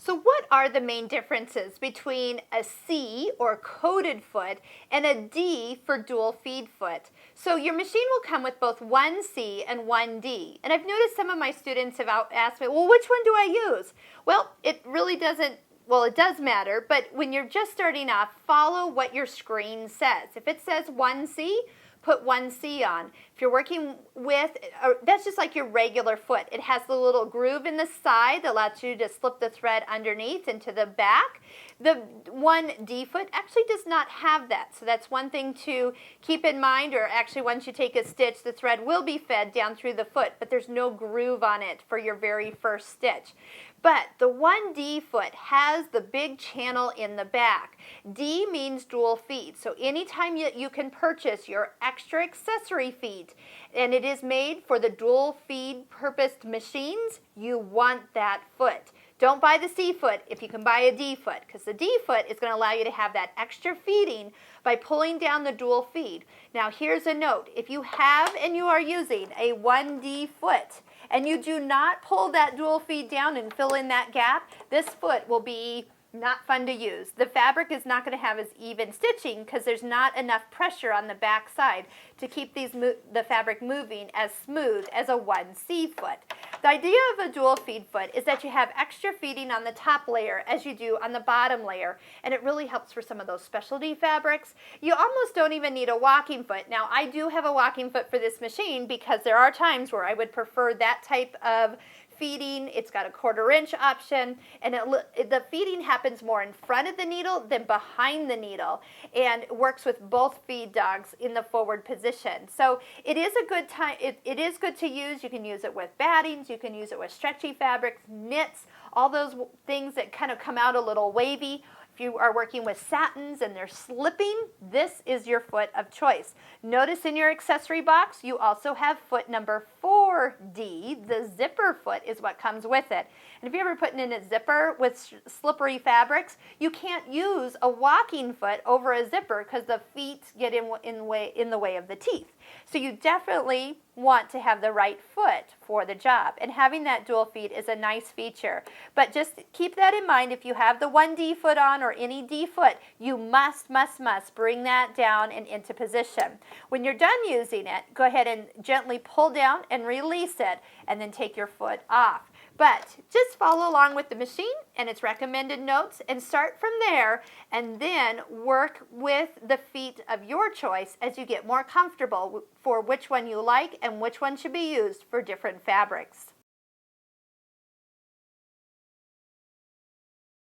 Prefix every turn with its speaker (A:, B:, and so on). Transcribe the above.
A: So what are the main differences between a C or coated foot and a D for dual feed foot? So your machine will come with both one C and one D. And I've noticed some of my students have asked me, well, which one do I use? Well, it really doesn't, well, it does matter, but when you're just starting off, follow what your screen says. If it says 1C, put 1C on. If you're working with, that's just like your regular foot. It has the little groove in the side that allows you to slip the thread underneath into the back. The 1D foot actually does not have that, so that's one thing to keep in mind, or actually once you take a stitch, the thread will be fed down through the foot, but there's no groove on it for your very first stitch. But the 1D foot has the big channel in the back. D means dual feed, so anytime you can purchase your extra accessory feet, and it is made for the dual feed purposed machines, you want that foot. Don't buy the C foot if you can buy a D foot, because the D foot is going to allow you to have that extra feeding by pulling down the dual feed. Now here's a note. If you have and you are using a 1D foot, and you do not pull that dual feed down and fill in that gap, this foot will be not fun to use. The fabric is not going to have as even stitching because there's not enough pressure on the back side to keep the fabric moving as smooth as a 1C foot. The idea of a dual feed foot is that you have extra feeding on the top layer as you do on the bottom layer, and it really helps for some of those specialty fabrics. You almost don't even need a walking foot. Now, I do have a walking foot for this machine because there are times where I would prefer that type of feeding. It's got a 1/4 inch option, and the feeding happens more in front of the needle than behind the needle, and works with both feed dogs in the forward position. So it is a good time. It is good to use. You can use it with battings. You can use it with stretchy fabrics, knits, all those things that kind of come out a little wavy. If you are working with satins and they're slipping, this is your foot of choice. Notice in your accessory box, you also have foot number 4D. The zipper foot is what comes with it. And if you're ever putting in a zipper with slippery fabrics, you can't use a walking foot over a zipper because the feet get in the way of the teeth. So you definitely want to have the right foot for the job, and having that dual feed is a nice feature. But just keep that in mind. If you have the 1D foot on or any D foot, you must bring that down and into position. When you're done using it, go ahead and gently pull down and release it, and then take your foot off. But just follow along with the machine and its recommended notes and start from there, and then work with the feet of your choice as you get more comfortable for which one you like and which one should be used for different fabrics.